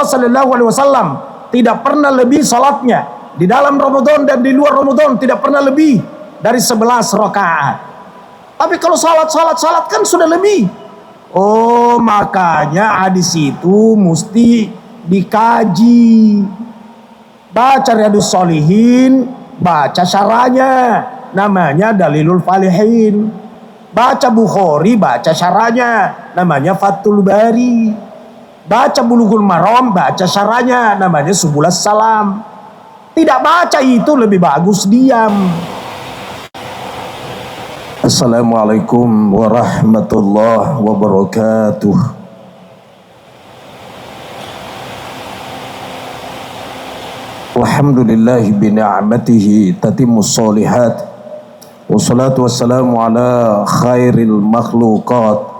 Rasulullah sallallahu alaihi wasallam tidak pernah lebih salatnya di dalam Ramadan dan di luar Ramadan, tidak pernah lebih dari 11 rakaat. Tapi kalau salat kan sudah lebih. Oh, makanya hadis itu mesti dikaji. Baca Riyadhus Shalihin, baca syarahnya, namanya Dalilul Falihin. Baca Bukhari, baca syarahnya, namanya Fathul Bari. Baca Bulughul Maram, baca syarahnya, namanya Subulus Salam. Tidak baca itu lebih bagus diam. Assalamualaikum warahmatullahi wabarakatuh. Alhamdulillah bini'amatihi tatimmus sholihat. Wassalatu wassalamu ala khairil makhluqat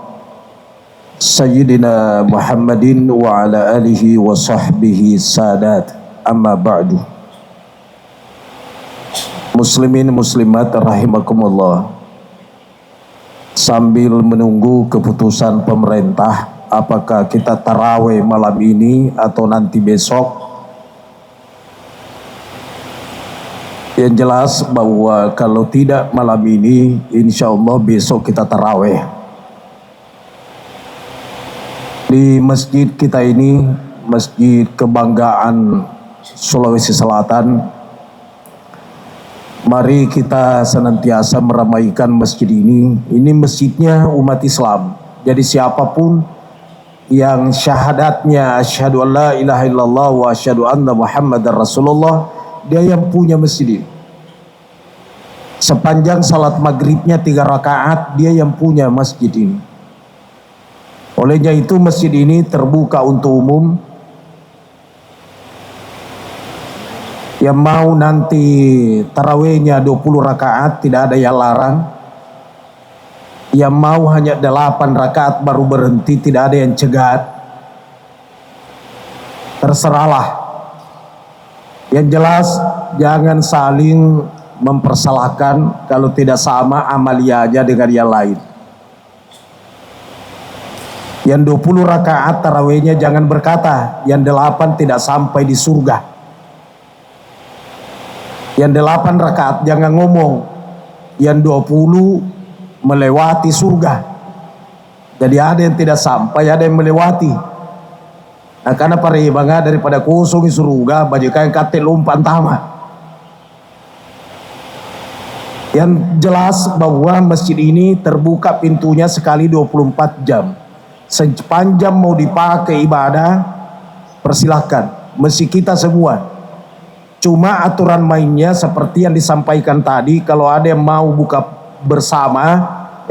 Sayyidina Muhammadin wa ala alihi wa sahbihi sadat. Amma ba'du. Muslimin muslimat rahimakumullah. Sambil menunggu keputusan pemerintah apakah kita tarawih malam ini atau nanti besok, yang jelas bahwa kalau tidak malam ini, insya Allah besok kita tarawih. Di masjid kita ini, Masjid Kebanggaan Sulawesi Selatan, mari kita senantiasa meramaikan masjid ini. Ini masjidnya umat Islam. Jadi siapapun yang syahadatnya asyhadu an la ilaha illallah wa asyhadu anna Muhammadar Rasulullah, dia yang punya masjid ini. Sepanjang salat maghribnya 3 rakaat, dia yang punya masjid ini. Olehnya itu masjid ini terbuka untuk umum. Yang mau nanti tarawihnya 20 rakaat, tidak ada yang larang. Yang mau hanya 8 rakaat baru berhenti, tidak ada yang cegat. Terserahlah. Yang jelas jangan saling mempersalahkan kalau tidak sama amaliyahnya dengan yang lain. Yang 20 rakaat tarawihnya jangan berkata yang 8 tidak sampai di surga. Yang 8 rakaat jangan ngomong yang 20 melewati surga. Jadi ada yang tidak sampai, ada yang melewati. Nah, karena para ibangah daripada kosong surga, bajikan kate lumpan tama. Yang jelas bahwa masjid ini terbuka pintunya sekali 24 jam. Sepanjang mau dipakai ibadah, persilahkan. Masjid kita semua. Cuma aturan mainnya seperti yang disampaikan tadi, kalau ada yang mau buka bersama,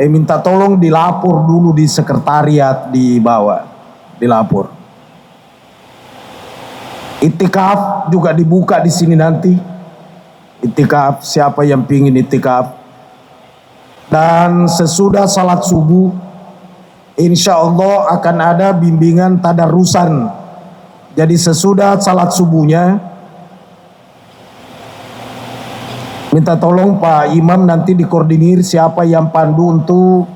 minta tolong dilapor dulu di sekretariat di bawah. Dilapor. Iktikaf juga dibuka di sini nanti. Iktikaf, siapa yang pingin iktikaf. Dan sesudah salat subuh, insya Allah akan ada bimbingan tadarusan. Jadi sesudah salat subuhnya, minta tolong Pak Imam nanti dikoordinir siapa yang pandu untuk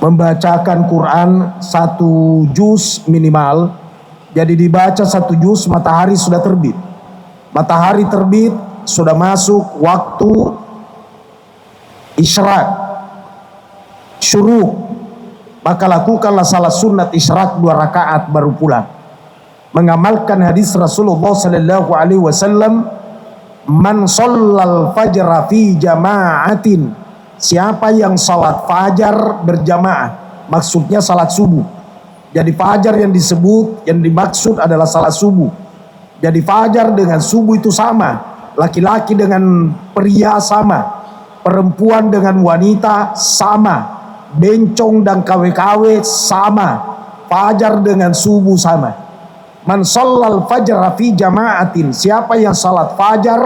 membacakan Quran 1 juz minimal. Jadi dibaca 1 juz, matahari sudah terbit. Matahari terbit, sudah masuk waktu isyraq, syuruk. Maka lakukanlah salat sunat isyraq 2 rakaat baru pulang. Mengamalkan hadis Rasulullah sallallahu alaihi wasallam, man shallal fajra fi jama'atin, siapa yang salat fajar berjamaah, maksudnya salat subuh. Jadi fajar yang disebut, yang dimaksud adalah salat subuh. Jadi fajar dengan subuh itu sama, laki-laki dengan pria sama, perempuan dengan wanita sama, bencong dan kawe-kawe sama, fajar dengan subuh sama. Man shallal fajra fi jama'atin, siapa yang salat fajar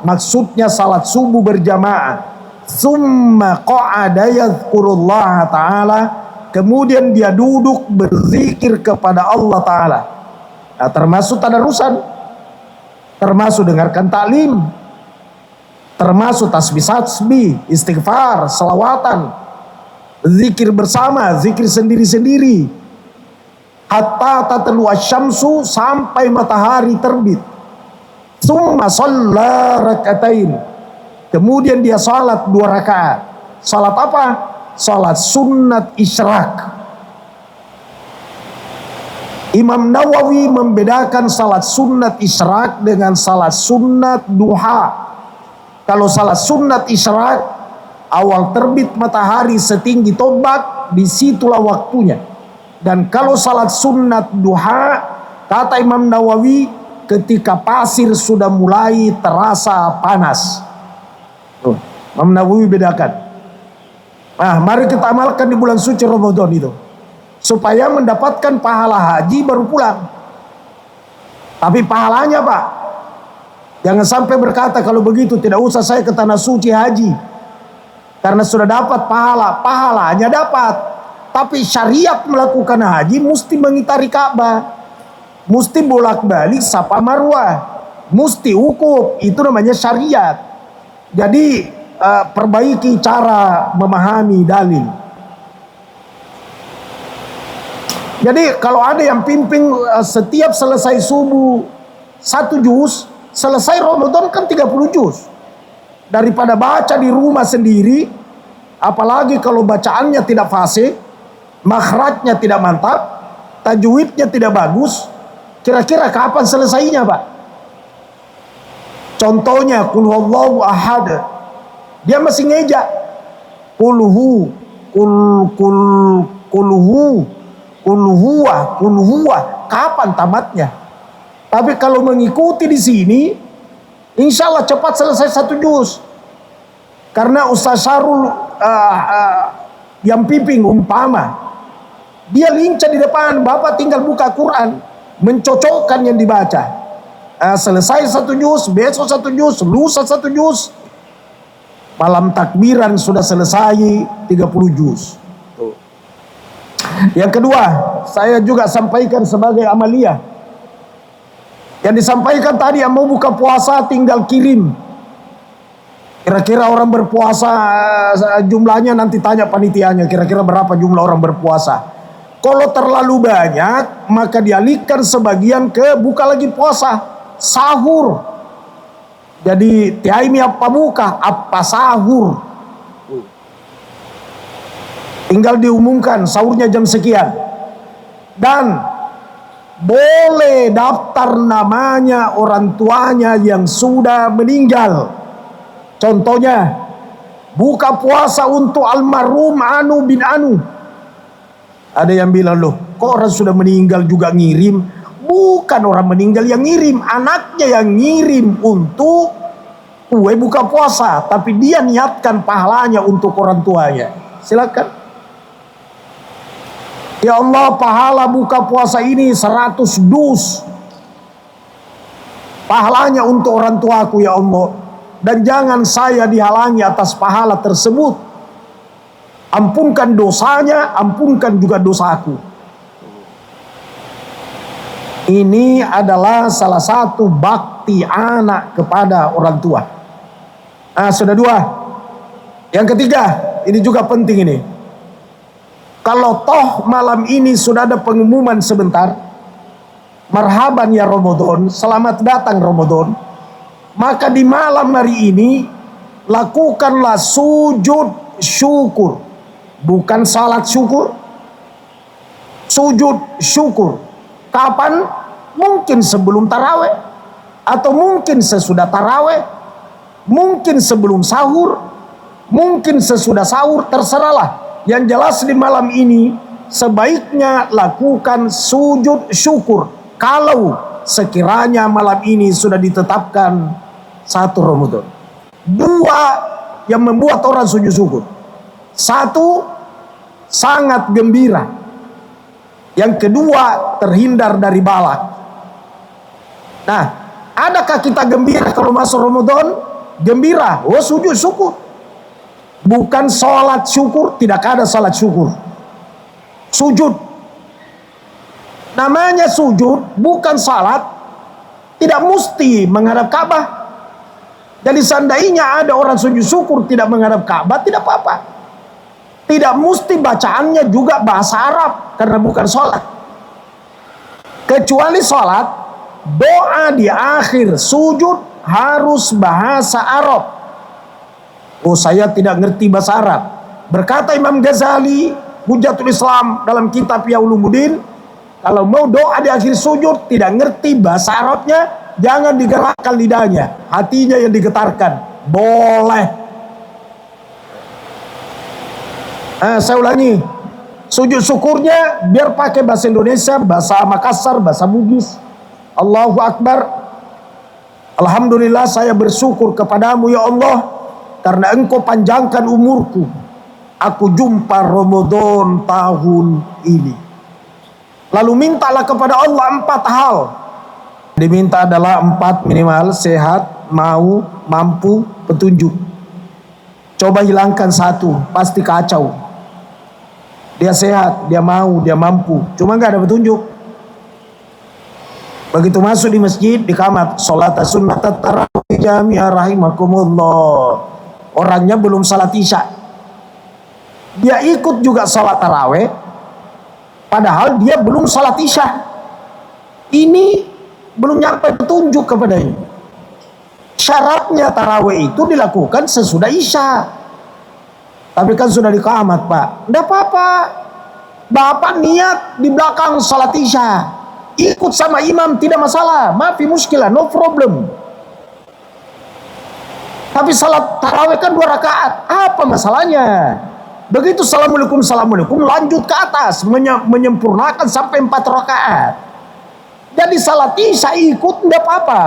maksudnya salat subuh berjamaah, summa qa'ada yadhkurullaha ta'ala, kemudian dia duduk berzikir kepada Allah Ta'ala. Nah, termasuk tadarusan, termasuk dengarkan taklim, termasuk tasbih, istighfar, salawatan, zikir bersama, zikir sendiri-sendiri. hatta tatlu asyamsu, sampai matahari terbit. Tsumma shalla rakaatain, kemudian dia salat 2 rakaat. Salat apa? Salat sunnat isyraq. Imam Nawawi membedakan salat sunnat isyraq dengan salat sunnat duha. Kalau salat sunnat isyraq, awal terbit matahari setinggi tombak, disitulah waktunya. Dan kalau salat sunnat duha, kata Imam Nawawi, ketika pasir sudah mulai terasa panas. Tuh, Imam Nawawi bedakan. Nah, mari kita amalkan di bulan suci Ramadan itu, supaya mendapatkan pahala haji baru pulang. Tapi pahalanya Pak, jangan sampai berkata kalau begitu tidak usah saya ke tanah suci haji, karena sudah dapat pahala. Pahalanya dapat, tapi syariat melakukan haji mesti mengitari Ka'bah, mesti bolak-balik Safa Marwah, mesti wukuf. Itu namanya syariat. Jadi perbaiki cara memahami dalil. Jadi kalau ada yang pimpin setiap selesai subuh 1 juz, selesai Ramadan kan 30 juz. Daripada baca di rumah sendiri, apalagi kalau bacaannya tidak fasih, makhrajnya tidak mantap, tajwidnya tidak bagus, kira-kira kapan selesainya Pak? Contohnya qul huwallahu ahad, dia masih ngejak kulhu, kulhuwa, kapan tamatnya? Tapi kalau mengikuti di sini, insya Allah cepat selesai 1 juz. Karena Ustaz Syarul yang pimpin umpama, dia lincah di depan, Bapak tinggal buka Quran, mencocokkan yang dibaca. Selesai 1 juz, besok 1 juz, lusa 1 juz, malam takbiran sudah selesai 30 juz. Yang kedua, saya juga sampaikan sebagai amaliyah. Yang disampaikan tadi, yang mau buka puasa tinggal kirim. Kira-kira orang berpuasa jumlahnya, nanti tanya panitianya, kira-kira berapa jumlah orang berpuasa. Kalau terlalu banyak, maka dialihkan sebagian ke buka lagi puasa, sahur. Jadi tiaimi apa buka, apa sahur. Tinggal diumumkan sahurnya jam sekian. Dan boleh daftar namanya orang tuanya yang sudah meninggal. Contohnya, buka puasa untuk almarhum Anu bin Anu. Ada yang bilang, loh kok orang sudah meninggal juga ngirim? Bukan orang meninggal yang ngirim, anaknya yang ngirim untuk kue buka puasa, tapi dia niatkan pahalanya untuk orang tuanya. Silakan. Ya Allah, pahala buka puasa ini 100 dus. Pahalanya untuk orang tuaku ya Allah. Dan jangan saya dihalangi atas pahala tersebut. Ampunkan dosanya, ampunkan juga dosaku. Ini adalah salah satu bakti anak kepada orang tua. Sudah 2. Yang ketiga, ini juga penting ini. Kalau toh malam ini sudah ada pengumuman sebentar, marhaban ya Ramadan, selamat datang Ramadan, maka di malam hari ini lakukanlah sujud syukur. Bukan salat syukur, sujud syukur. Kapan? Mungkin sebelum taraweh, atau mungkin sesudah taraweh, mungkin sebelum sahur, mungkin sesudah sahur, terserahlah. Yang jelas di malam ini sebaiknya lakukan sujud syukur kalau sekiranya malam ini sudah ditetapkan 1 Ramadan. 2 yang membuat orang sujud syukur. 1, sangat gembira. Yang kedua, terhindar dari balak. Nah, adakah kita gembira kalau masuk Ramadan? Gembira, oh sujud syukur. Bukan sholat syukur, tidak ada sholat syukur. Sujud. Namanya sujud, bukan salat. Tidak mesti menghadap Ka'bah. Jadi seandainya ada orang sujud syukur tidak menghadap Ka'bah, tidak apa-apa. Tidak mesti bacaannya juga bahasa Arab, karena bukan sholat. Kecuali sholat, doa di akhir sujud harus bahasa Arab. Oh, saya tidak ngerti bahasa Arab. Berkata Imam Ghazali, Hujjatul Islam, dalam kitab Ya Ulumuddin, kalau mau doa di akhir sujud tidak ngerti bahasa Arabnya, jangan digerakkan lidahnya, hatinya yang digetarkan. Boleh. Saya ulangi, sujud syukurnya biar pakai bahasa Indonesia, bahasa Makassar, bahasa Bugis. Allahu Akbar. Alhamdulillah, saya bersyukur kepadamu ya Allah, karena engkau panjangkan umurku. Aku jumpa Ramadan tahun ini. Lalu mintalah kepada Allah 4 hal. Diminta adalah 4 minimal: sehat, mau, mampu, petunjuk. Coba hilangkan 1, pasti kacau. Dia sehat, dia mau, dia mampu, cuma nggak ada petunjuk. Begitu masuk di masjid, di kamar, sholat sunnat tarawih jami'ah rahimakumullah. Orangnya belum salat isya, dia ikut juga sholat tarawih, padahal dia belum salat isya. Ini belum nyampe petunjuk kepadanya. Syaratnya tarawih itu dilakukan sesudah isya. Tapi kan sudah di qamat, Pak. Tidak apa-apa. Bapak niat di belakang salat isya, ikut sama imam, tidak masalah. Maafi muskilah, no problem. Tapi salat tarawih kan 2 rakaat. Apa masalahnya? Begitu assalamualaikum, assalamualaikum, lanjut ke atas, menyempurnakan sampai 4 rakaat. Jadi salat isya ikut, tidak apa-apa.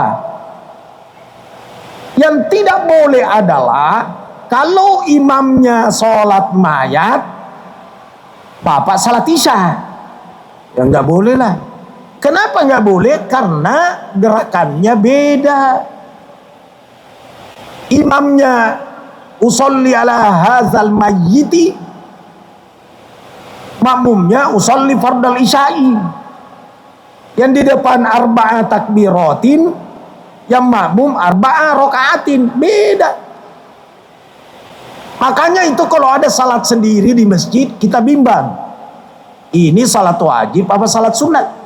Yang tidak boleh adalah kalau imamnya sholat mayat, bapak salat isya, ya nggak boleh lah. Kenapa nggak boleh? Karena gerakannya beda. Imamnya usolli ala hazal mayyiti, makmumnya usolli fardal isya'i. Yang di depan 4 takbiratin, yang makmum 4 rakaatin, beda. Makanya itu kalau ada salat sendiri di masjid, kita bimbang. Ini salat wajib apa salat sunat?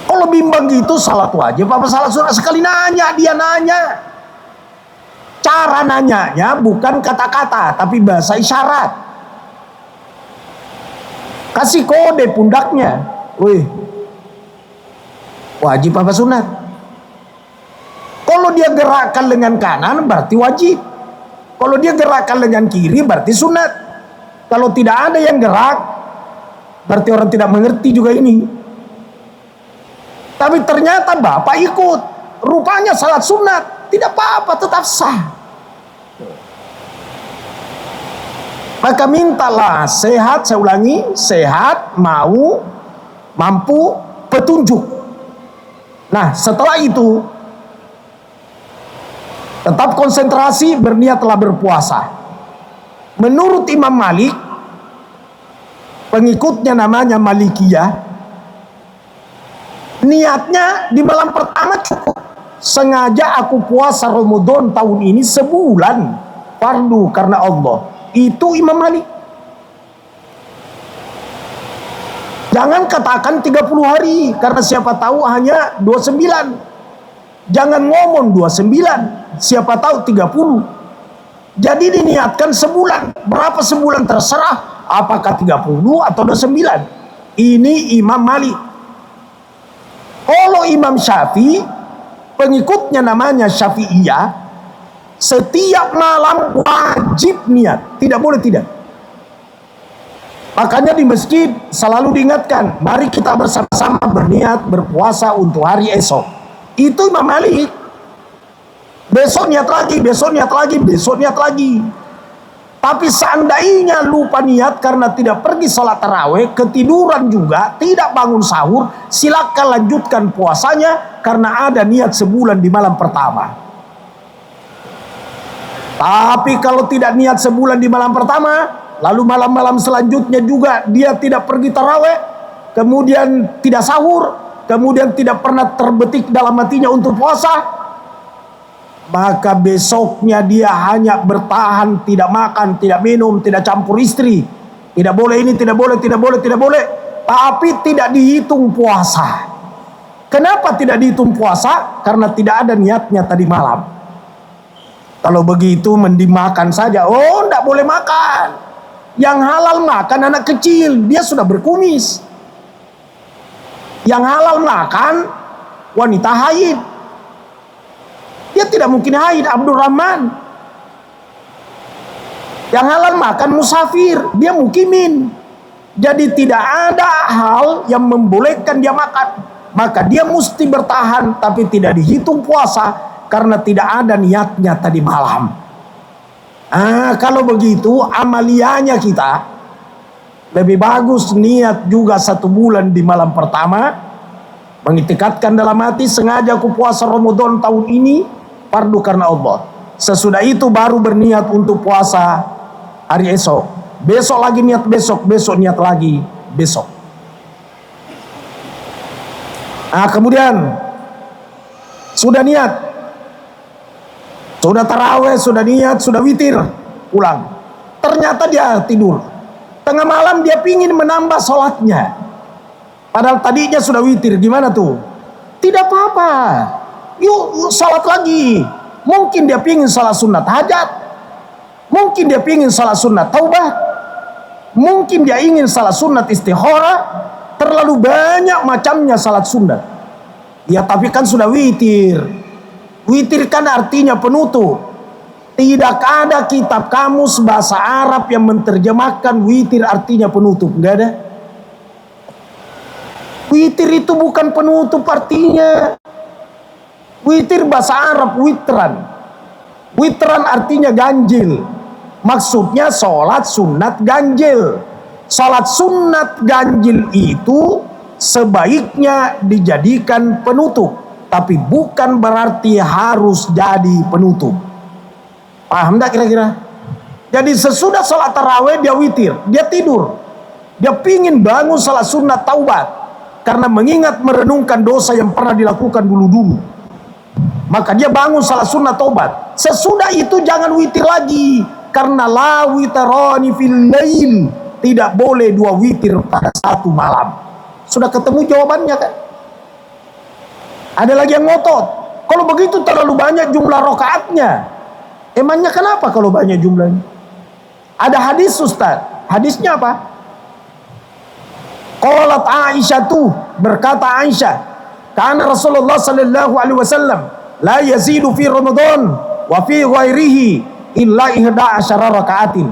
Kalau bimbang gitu, salat wajib apa salat sunat? Sekali nanya, dia nanya. Cara nanyanya bukan kata-kata, tapi bahasa isyarat. Kasih kode pundaknya. Wih, wajib apa sunat? Kalau dia gerakkan dengan kanan berarti wajib. Kalau dia gerakkan dengan kiri berarti sunat. Kalau tidak ada yang gerak, berarti orang tidak mengerti juga ini. Tapi ternyata bapak ikut, rupanya salat sunat, tidak apa-apa, tetap sah. Maka mintalah sehat, saya ulangi, sehat, mau, mampu, petunjuk. Nah, setelah itu tetap konsentrasi, berniatlah berpuasa. Menurut Imam Malik, pengikutnya namanya Malikiyah, niatnya di malam pertama cukup. Sengaja aku puasa Ramadan tahun ini sebulan, fardu karena Allah. Itu Imam Malik. Jangan katakan 30 hari, karena siapa tahu hanya 29. Jangan ngomong 29, siapa tahu 30. Jadi diniatkan sebulan. Berapa sebulan terserah, apakah 30 atau 29. Ini Imam Malik. Kalau Imam Syafi'i, pengikutnya namanya Syafi'iyah, setiap malam wajib niat, tidak boleh tidak. Makanya di masjid selalu diingatkan, mari kita bersama-sama berniat berpuasa untuk hari esok. Itu Imam Malik. Besok niat lagi, besok niat lagi, besok niat lagi. Tapi seandainya lupa niat karena tidak pergi sholat tarawih, ketiduran juga, tidak bangun sahur, silakan lanjutkan puasanya karena ada niat sebulan di malam pertama. Tapi kalau tidak niat sebulan di malam pertama, lalu malam-malam selanjutnya juga dia tidak pergi tarawih, kemudian tidak sahur, kemudian tidak pernah terbetik dalam hatinya untuk puasa, maka besoknya dia hanya bertahan, tidak makan, tidak minum, tidak campur istri, tidak boleh ini, tidak boleh, tidak boleh, tidak boleh. tapi tidak dihitung puasa. Kenapa tidak dihitung puasa? Karena tidak ada niatnya tadi malam. Kalau begitu mending makan saja. Oh, tidak boleh makan. Yang halal makan anak kecil, dia sudah berkumis. Yang halal makan wanita haid. Dia tidak mungkin haid, Abdurrahman. Yang halal makan musafir, dia mukimin. Jadi tidak ada hal yang membolehkan dia makan. Maka dia mesti bertahan, tapi tidak dihitung puasa karena tidak ada niatnya tadi malam. Kalau begitu amaliannya kita lebih bagus niat juga 1 bulan di malam pertama, mengitikadkan dalam hati sengaja aku puasa Ramadan tahun ini fardu karena Allah. Sesudah itu baru berniat untuk puasa hari esok. Besok lagi niat besok, besok niat lagi besok. Kemudian sudah niat, sudah taraweh, sudah niat, sudah witir, pulang. Ternyata dia tidur. Tengah malam dia pingin menambah sholatnya. Padahal tadinya sudah witir, gimana tuh? Tidak apa-apa. Yuk sholat lagi. Mungkin dia pingin sholat sunat hajat. Mungkin dia pingin sholat sunat taubat. Mungkin dia ingin salat sunat istikharah. Terlalu banyak macamnya salat sunat. Ya tapi kan sudah witir. Witir kan artinya penutup. Tidak ada kitab kamus bahasa Arab yang menerjemahkan witir artinya penutup. Enggak ada. Witir itu bukan penutup artinya. Witir bahasa Arab witran. Witran artinya ganjil. Maksudnya sholat sunat ganjil. Sholat sunat ganjil itu sebaiknya dijadikan penutup, tapi bukan berarti harus jadi penutup. Paham tak kira-kira? Jadi sesudah sholat taraweh dia witir, dia tidur. Dia pingin bangun sholat sunat taubat karena mengingat merenungkan dosa yang pernah dilakukan dulu-dulu. Maka dia bangun sholat sunat taubat. Sesudah itu jangan witir lagi. Karena la witarani fil lail, tidak boleh 2 witir pada 1 malam. Sudah ketemu jawabannya kan? Ada lagi yang ngotot. Kalau begitu terlalu banyak jumlah rakaatnya. Emangnya kenapa kalau banyak jumlahnya? Ada hadis Ustaz. Hadisnya apa? Qalat Aisyah tuh, berkata Aisyah, karena Rasulullah sallallahu alaihi wasallam la yazidu fi Ramadan wa fi ghairihi illa 11 rakaatin.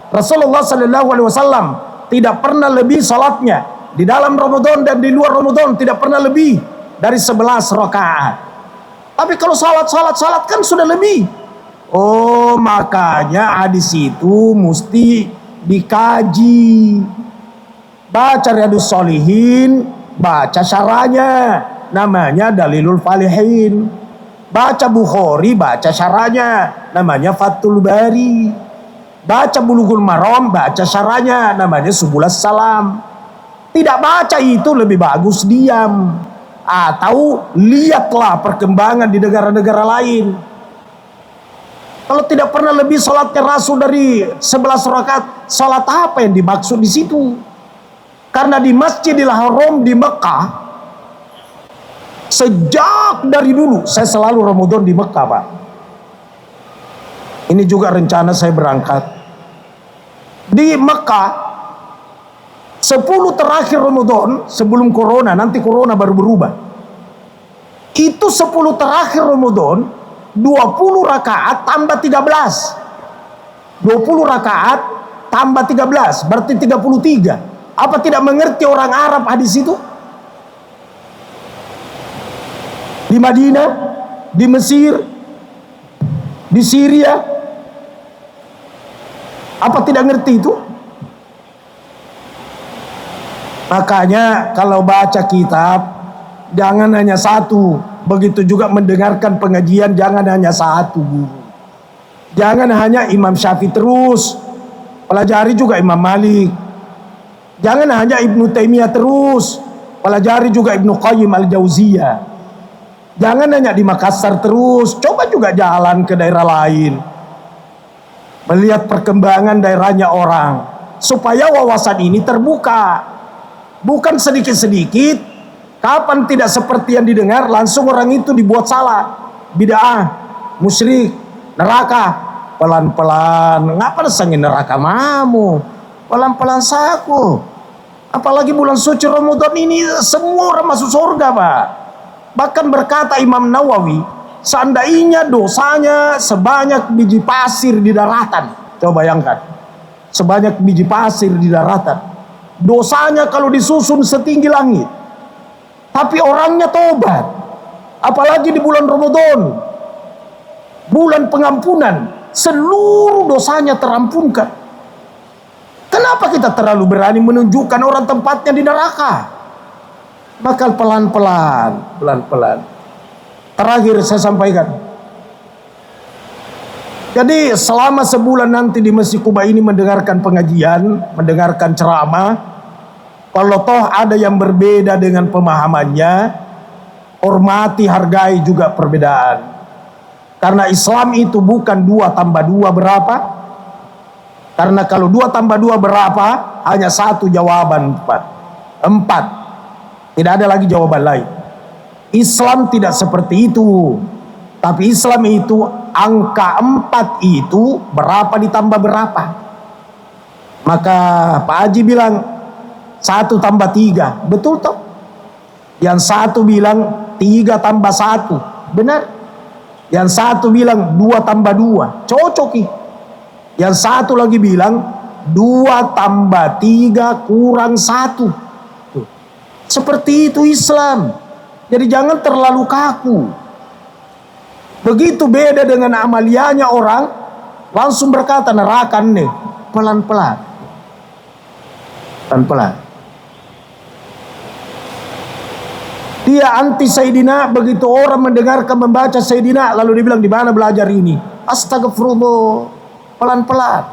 Rasulullah sallallahu alaihi wasallam tidak pernah lebih salatnya di dalam Ramadan dan di luar Ramadan, tidak pernah lebih dari 11 rakaat. Tapi kalau salat kan sudah lebih. Oh, makanya hadis itu mesti dikaji. Baca Riyadhus Shalihin, baca syarahnya, namanya Dalilul Falihin. Baca Bukhari, baca syarahnya, namanya Fathul Bari. Baca Bulughul Maram, baca syarahnya, namanya Subulus Salam. Tidak baca itu lebih bagus diam. Atau lihatlah perkembangan di negara-negara lain. Kalau tidak pernah lebih salatnya Rasul dari 11 rakaat, salat apa yang dimaksud di situ? Karena di Masjidil Haram di Mekah, sejak dari dulu saya selalu Ramadan di Mekah, Pak. Ini juga rencana saya berangkat di Mekah 10 terakhir Ramadan sebelum corona. Nanti corona baru berubah. Itu 10 terakhir Ramadan 20 rakaat tambah 13. 20 rakaat tambah 13 berarti 33. Apa tidak mengerti orang Arab hadis itu? Di Madinah, di Mesir, di Syria, apa tidak ngerti itu? Makanya kalau baca kitab jangan hanya satu, begitu juga mendengarkan pengajian jangan hanya satu guru. Jangan hanya Imam Syafi'i terus, pelajari juga Imam Malik. Jangan hanya Ibnu Taimiyah terus, pelajari juga Ibnu Qayyim Al-Jauziyah. Jangan hanya di Makassar terus, coba juga jalan ke daerah lain. Melihat perkembangan daerahnya orang, supaya wawasan ini terbuka. Bukan sedikit-sedikit. Kapan tidak seperti yang didengar, langsung orang itu dibuat salah, bid'ah, musyrik, neraka. Pelan-pelan, ngapa sangin neraka mamu? Pelan-pelan saku. Apalagi bulan suci Ramadan ini semua orang masuk surga, Pak. Bahkan berkata Imam Nawawi, seandainya dosanya sebanyak biji pasir di daratan. Coba bayangkan, sebanyak biji pasir di daratan. Dosanya kalau disusun setinggi langit. Tapi orangnya tobat. Apalagi di bulan Ramadan, bulan pengampunan, seluruh dosanya terampunkan. Kenapa kita terlalu berani menunjukkan orang tempatnya di neraka? Maka pelan-pelan, pelan-pelan. Terakhir saya sampaikan. Jadi selama sebulan nanti di Masjid Quba ini mendengarkan pengajian, mendengarkan ceramah, kalau toh ada yang berbeda dengan pemahamannya, hormati, hargai juga perbedaan. Karena Islam itu bukan 2 tambah 2 berapa? Karena kalau 2 tambah 2 berapa? Hanya 1 jawaban, 4. Tidak ada lagi jawaban lain. Islam tidak seperti itu. Tapi Islam itu angka 4 itu berapa ditambah berapa? Maka Pak Haji bilang 1 tambah 3, betul toh? Yang satu bilang 3 tambah 1, benar? Yang satu bilang 2 tambah 2, cocoki. Yang satu lagi bilang 2 tambah 3 kurang 1. Seperti itu Islam. Jadi jangan terlalu kaku. Begitu beda dengan amalianya orang, langsung berkata neraka nih. Pelan-pelan. Pelan-pelan. Dia anti Sayyidina, begitu orang mendengarkan membaca Sayyidina lalu dibilang di mana belajar ini? Astagfirullah. Pelan-pelan.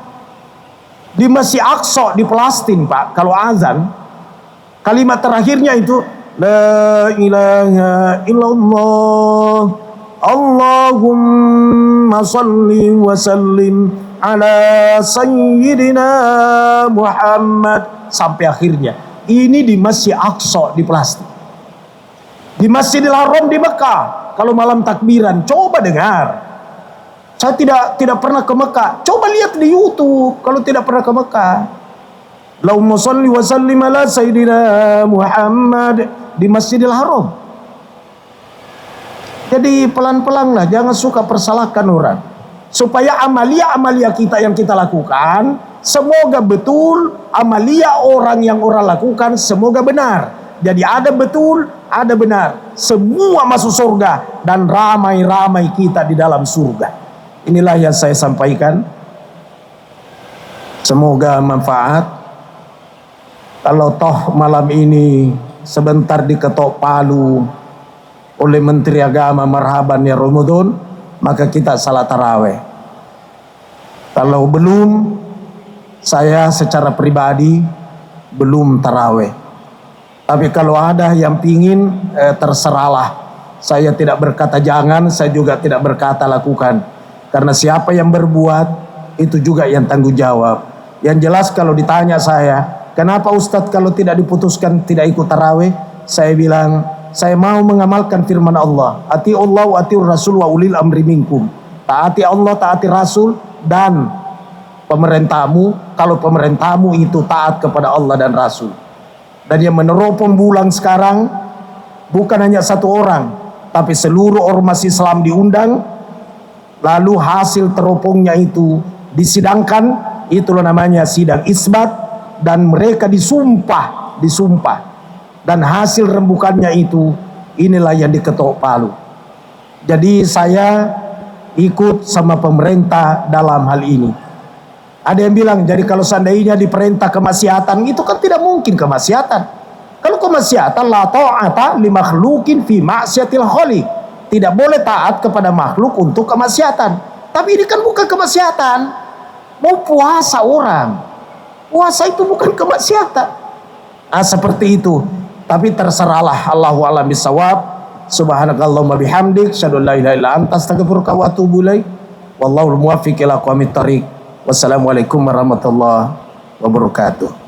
Di Masjid Aqsa di Palestina, Pak, kalau azan kalimat terakhirnya itu la ilaha illallah Allahumma salli wa sallim ala Sayyidina Muhammad sampai akhirnya. Ini di Masjid Aqsa di Palestina. Di Masjidil Haram di Mekah, kalau malam takbiran, coba dengar. Saya tidak pernah ke Mekah. Coba lihat di YouTube kalau tidak pernah ke Mekah. Allahumma shalli wa sallim ala Sayyidina Muhammad di Masjidil Haram. Jadi pelan-pelan lah, jangan suka persalahkan orang. Supaya amalia-amalia kita yang kita lakukan, semoga betul amalia orang yang orang lakukan, semoga benar. Jadi ada betul, ada benar. Semua masuk surga dan ramai-ramai kita di dalam surga. Inilah yang saya sampaikan. Semoga manfaat. Kalau toh malam ini sebentar diketok palu oleh Menteri Agama marhaban ya Ramadan, maka kita salat tarawih. Kalau belum, saya secara pribadi belum tarawih. Tapi kalau ada yang pingin, terserahlah. Saya tidak berkata jangan, saya juga tidak berkata lakukan. Karena siapa yang berbuat, itu juga yang tanggung jawab. Yang jelas kalau ditanya saya, kenapa Ustadz kalau tidak diputuskan tidak ikut tarawih? Saya bilang, saya mau mengamalkan firman Allah. Ati Allah wa ati Rasul wa ulil amri minkum. Taati Allah, taati Rasul, dan pemerintahmu. Kalau pemerintahmu itu taat kepada Allah dan Rasul. Dan yang meneropong bulan sekarang bukan hanya 1 orang, tapi seluruh ormas Islam diundang. Lalu hasil teropongnya itu disidangkan, itulah namanya sidang isbat, dan mereka disumpah. Dan hasil rembukannya itu, inilah yang diketok palu. Jadi saya ikut sama pemerintah dalam hal ini. Ada yang bilang, jadi kalau seandainya diperintah kemaksiatan, itu kan tidak mungkin kemaksiatan. Kalau kemaksiatan, la ta'ata li makhlukin fi ma'siyatil khaliq. Tidak boleh taat kepada makhluk untuk kemaksiatan. Tapi ini kan bukan kemaksiatan. Mau puasa orang. Puasa itu bukan kemaksiatan. Nah, seperti itu. Tapi terserahlah, Allahu a'lam bishawab. Subhanakallahumma bihamdik, asyhadu an la ilaha illa anta, astaghfiruka wa atubu ilaik. Wallahul muwaffiq ila aqwamit thoriq. Wassalamualaikum warahmatullahi wabarakatuh.